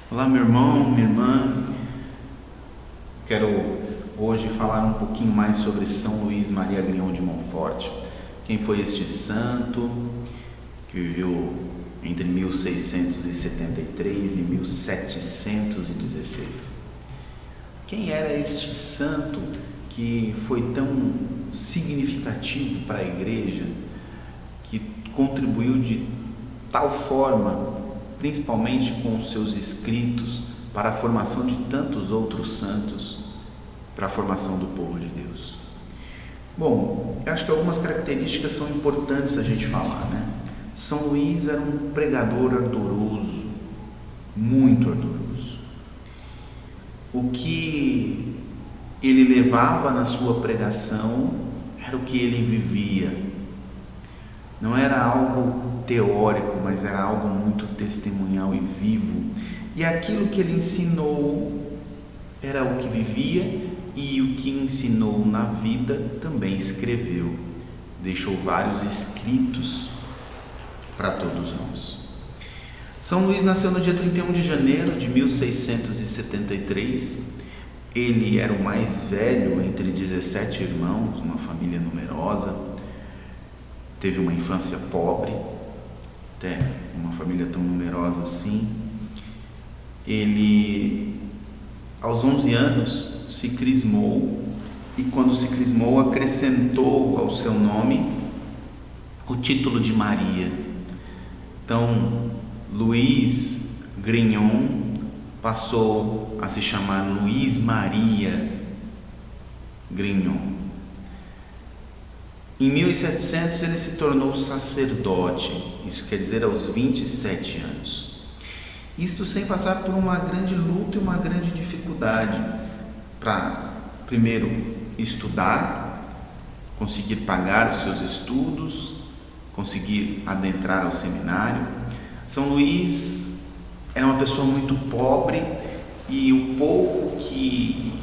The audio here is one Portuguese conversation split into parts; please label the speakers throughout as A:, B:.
A: Olá, meu irmão, minha irmã. Quero hoje falar um pouquinho mais sobre São Luís Maria Grignion de Montfort. Quem foi este santo que viveu entre 1673 e 1716? Quem era este santo que foi tão significativo para a Igreja, que contribuiu de tal forma, principalmente com os seus escritos, para a formação de tantos outros santos, para a formação do povo de Deus? Bom, eu acho que algumas características são importantes a gente falar, né? São Luís era um pregador ardoroso, muito ardoroso. O que ele levava na sua pregação era o que ele vivia. Não era algo teórico, mas era algo muito testemunhal e vivo. E aquilo que ele ensinou era o que vivia, e o que ensinou na vida também escreveu. Deixou vários escritos para todos nós. São Luís nasceu no dia 31 de janeiro de 1673. Ele era o mais velho entre 17 irmãos, uma família numerosa. Teve uma infância pobre, até uma família tão numerosa assim. Ele, aos 11 anos, se crismou, e quando se crismou, acrescentou ao seu nome o título de Maria. Então, Luís Grignion passou a se chamar Luís Maria Grignion. Em 1700 ele se tornou sacerdote, isso quer dizer aos 27 anos. Isto sem passar por uma grande luta e uma grande dificuldade para, primeiro, estudar, conseguir pagar os seus estudos, conseguir adentrar ao seminário. São Luís era uma pessoa muito pobre, e o pouco que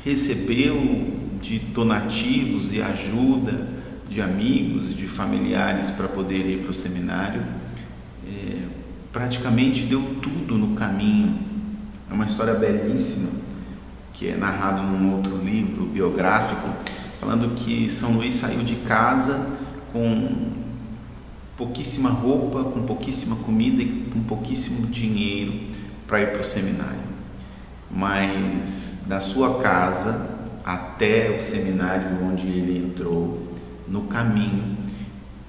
A: recebeu de donativos e ajuda de amigos, de familiares para poder ir para o seminário, praticamente deu tudo no caminho. É uma história belíssima que é narrada num outro livro biográfico, falando que São Luís saiu de casa com pouquíssima roupa, com pouquíssima comida e com pouquíssimo dinheiro para ir para o seminário. Mas da sua casa até o seminário onde ele entrou, no caminho,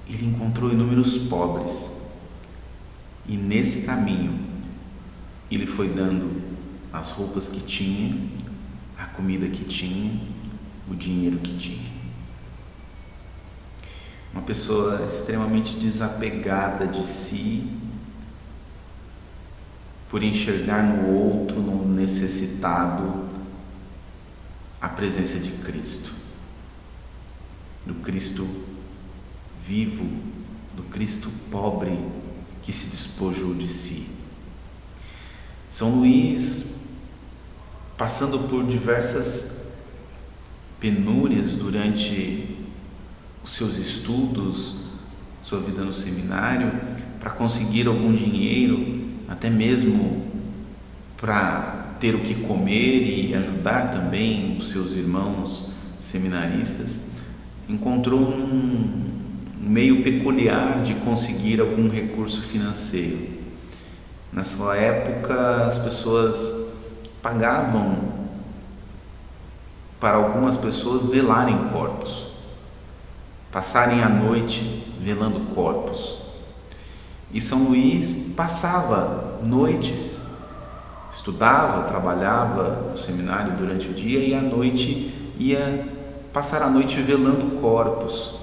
A: ele encontrou inúmeros pobres, e nesse caminho ele foi dando as roupas que tinha, a comida que tinha, o dinheiro que tinha. Uma pessoa extremamente desapegada de si, por enxergar no outro, no necessitado, a presença de Cristo, do Cristo vivo, do Cristo pobre que se despojou de si. São Luís, passando por diversas penúrias durante os seus estudos, sua vida no seminário, para conseguir algum dinheiro, até mesmo para ter o que comer e ajudar também os seus irmãos seminaristas, encontrou um meio peculiar de conseguir algum recurso financeiro. Nessa época, as pessoas pagavam para algumas pessoas velarem corpos, passarem a noite velando corpos. E São Luís passava noites, estudava, trabalhava no seminário durante o dia, e à noite ia passar a noite velando corpos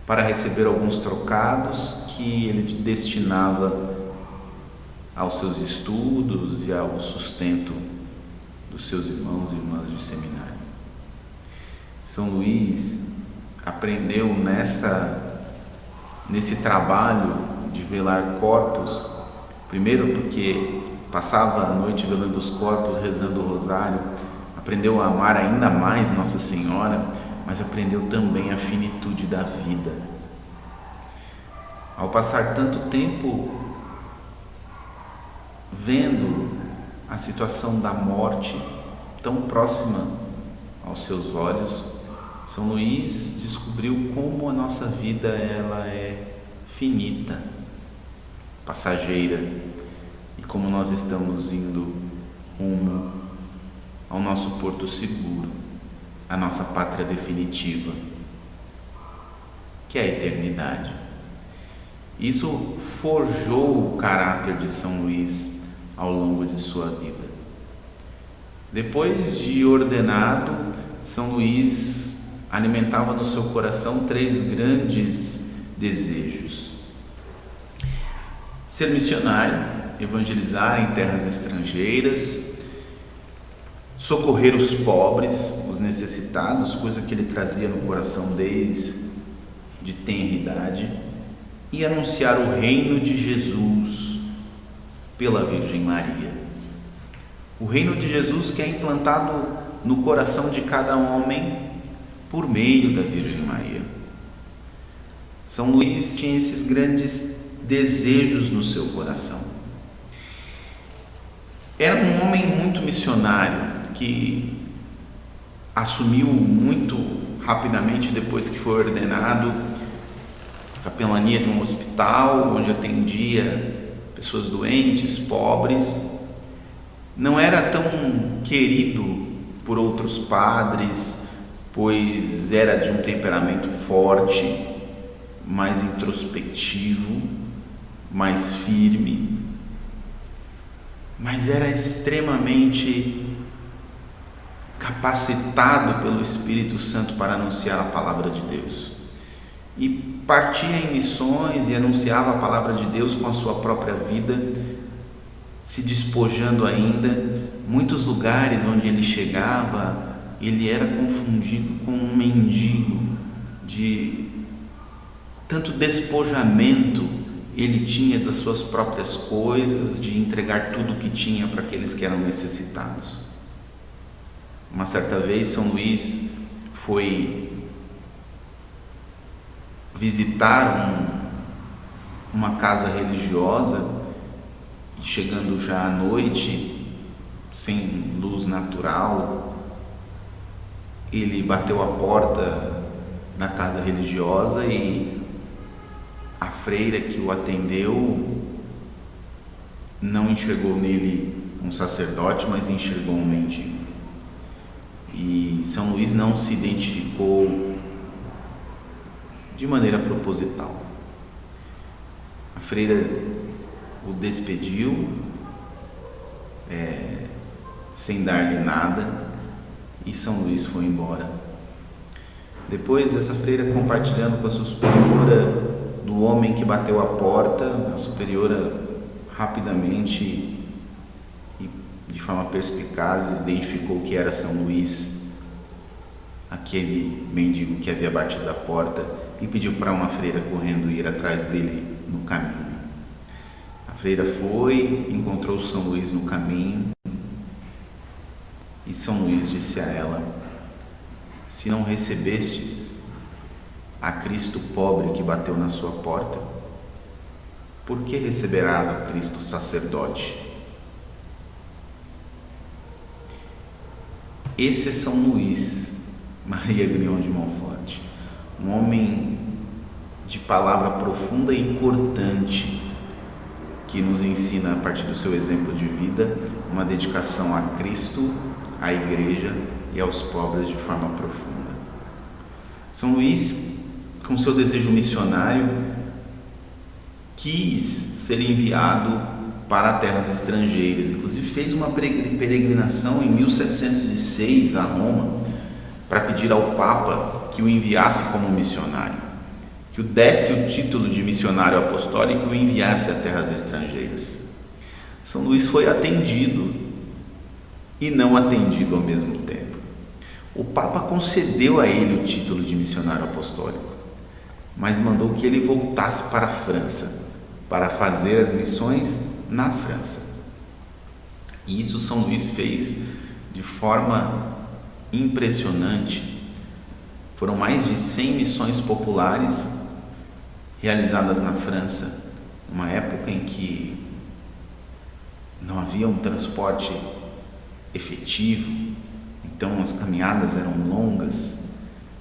A: para receber alguns trocados que ele destinava aos seus estudos e ao sustento dos seus irmãos e irmãs de seminário. São Luís aprendeu nesse trabalho de velar corpos, primeiro porque passava a noite velando os corpos, rezando o rosário, aprendeu a amar ainda mais Nossa Senhora, mas aprendeu também a finitude da vida. Ao passar tanto tempo vendo a situação da morte tão próxima aos seus olhos, São Luís descobriu como a nossa vida ela é finita, passageira, e como nós estamos indo rumo ao nosso porto seguro, a nossa pátria definitiva, que é a eternidade. Isso forjou o caráter de São Luís ao longo de sua vida. Depois de ordenado, São Luís alimentava no seu coração 3 grandes desejos: ser missionário, evangelizar em terras estrangeiras, socorrer os pobres, os necessitados, coisa que ele trazia no coração desde tenra idade, e anunciar o reino de Jesus pela Virgem Maria. O reino de Jesus que é implantado no coração de cada homem por meio da Virgem Maria. São Luís tinha esses grandes desejos no seu coração. Era um homem muito missionário, que assumiu muito rapidamente, depois que foi ordenado, a capelania de um hospital, onde atendia pessoas doentes, pobres. Não era tão querido por outros padres, pois era de um temperamento forte, mais introspectivo, mais firme, mas era extremamente capacitado pelo Espírito Santo para anunciar a palavra de Deus, e partia em missões e anunciava a palavra de Deus com a sua própria vida, se despojando ainda. Muitos lugares onde ele chegava, ele era confundido com um mendigo, de tanto despojamento ele tinha das suas próprias coisas, de entregar tudo o que tinha para aqueles que eram necessitados. Uma certa vez, São Luís foi visitar uma casa religiosa, e chegando já à noite, sem luz natural, ele bateu a porta da casa religiosa, e a freira que o atendeu não enxergou nele um sacerdote, mas enxergou um mendigo. E São Luís não se identificou de maneira proposital. A freira o despediu, sem dar-lhe nada, e São Luís foi embora. Depois, essa freira, compartilhando com a sua superiora do homem que bateu a porta, a superiora rapidamente e de forma perspicaz identificou que era São Luís, aquele mendigo que havia batido a porta, e pediu para uma freira correndo ir atrás dele no caminho. A freira foi, encontrou São Luís no caminho, e São Luís disse a ela: se não recebestes a Cristo pobre que bateu na sua porta, por que receberás o Cristo sacerdote? Esse é São Luís Maria Grignon de Montfort, um homem de palavra profunda e cortante, que nos ensina, a partir do seu exemplo de vida, uma dedicação a Cristo, à Igreja e aos pobres de forma profunda. São Luís, com seu desejo missionário, quis ser enviado para terras estrangeiras. Inclusive fez uma peregrinação em 1706 a Roma, para pedir ao Papa que o enviasse como missionário, que o desse o título de missionário apostólico e o enviasse a terras estrangeiras. São Luís foi atendido e não atendido ao mesmo tempo. O Papa concedeu a ele o título de missionário apostólico, mas mandou que ele voltasse para a França para fazer as missões na França. E isso São Luís fez de forma impressionante. Foram mais de 100 missões populares realizadas na França, uma época em que não havia um transporte efetivo, então as caminhadas eram longas,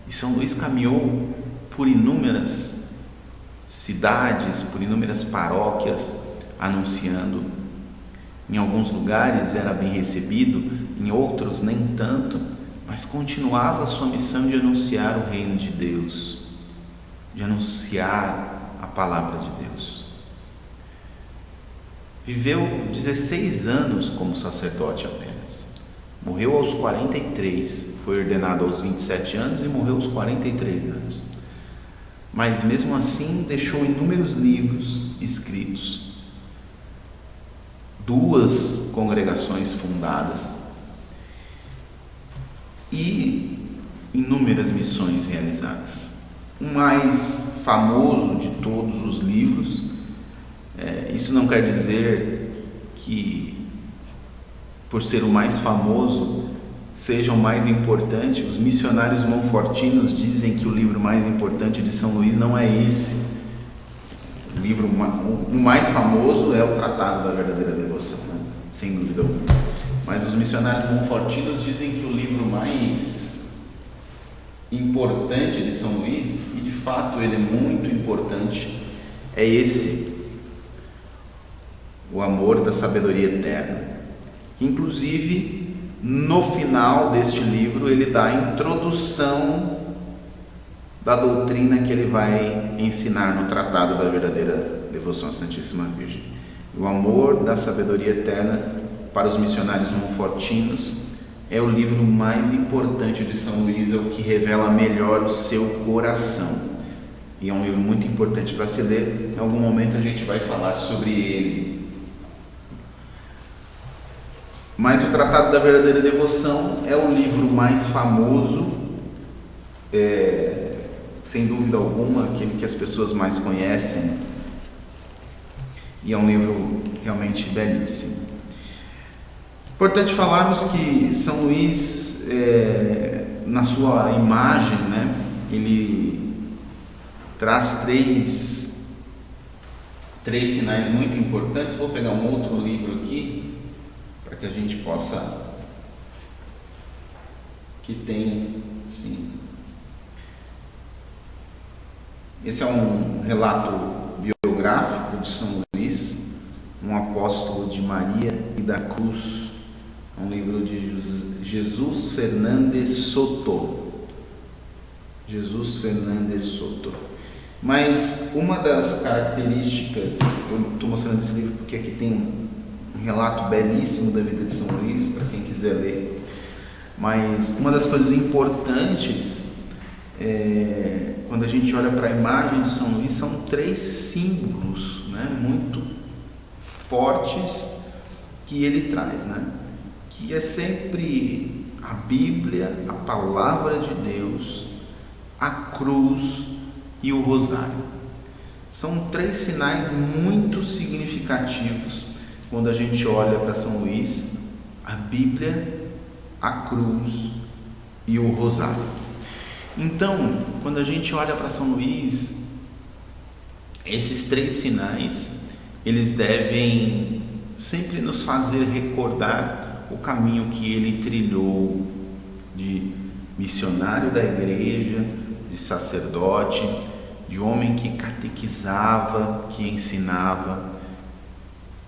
A: e São Luís caminhou por inúmeras cidades, por inúmeras paróquias, anunciando. Em alguns lugares era bem recebido, em outros nem tanto, mas continuava a sua missão de anunciar o reino de Deus, de anunciar a palavra de Deus. Viveu 16 anos como sacerdote apenas. Morreu aos 43, foi ordenado aos 27 anos e morreu aos 43 anos. Mas mesmo assim deixou inúmeros livros escritos, 2 congregações fundadas e inúmeras missões realizadas. O mais famoso de todos os livros, isso não quer dizer que, por ser o mais famoso, seja o mais importante. Os missionários monfortinos dizem que o livro mais importante de São Luís não é esse. O mais famoso é o Tratado da Verdadeira Devoção, né? Sem dúvida alguma. Mas os missionários monfortinos dizem que o livro mais importante de São Luís, e de fato ele é muito importante, é esse, O Amor da Sabedoria Eterna. Inclusive, no final deste livro, ele dá a introdução da doutrina que ele vai ensinar no Tratado da Verdadeira Devoção à Santíssima Virgem. O Amor da Sabedoria Eterna, para os missionários monfortinos, é o livro mais importante de São Luís, é o que revela melhor o seu coração. E é um livro muito importante para se ler. Em algum momento a gente vai falar sobre ele. Mas o Tratado da Verdadeira Devoção é o livro mais famoso, sem dúvida alguma, aquele que as pessoas mais conhecem, e é um livro realmente belíssimo. Importante falarmos que São Luís, na sua imagem, né, ele traz três sinais muito importantes. Vou pegar um outro livro aqui, para que a gente possa, que tem, sim. Esse é um relato biográfico de São Luís, um apóstolo de Maria e da Cruz, um livro de Jesus Fernandes Soto. Jesus Fernandes Soto. Mas uma das características, eu estou mostrando esse livro porque aqui tem um relato belíssimo da vida de São Luís, para quem quiser ler. Mas uma das coisas importantes, quando a gente olha para a imagem de São Luís, são 3 símbolos, né, muito fortes que ele traz, né? Que é sempre a Bíblia, a Palavra de Deus, a cruz e o rosário. São 3 sinais muito significativos quando a gente olha para São Luís: a Bíblia, a cruz e o rosário. Então, quando a gente olha para São Luís, esses 3 sinais, eles devem sempre nos fazer recordar o caminho que ele trilhou de missionário da igreja, de sacerdote, de homem que catequizava, que ensinava,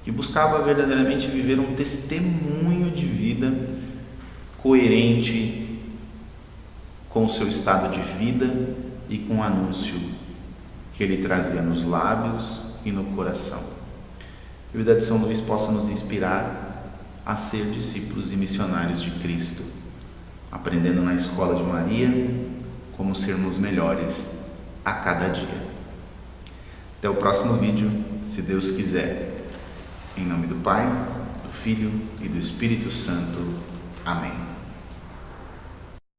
A: que buscava verdadeiramente viver um testemunho de vida coerente com o seu estado de vida e com o anúncio que ele trazia nos lábios e no coração. Que a vida de São Luís possa nos inspirar a ser discípulos e missionários de Cristo, aprendendo na escola de Maria como sermos melhores a cada dia. Até o próximo vídeo, se Deus quiser. Em nome do Pai, do Filho e do Espírito Santo. Amém.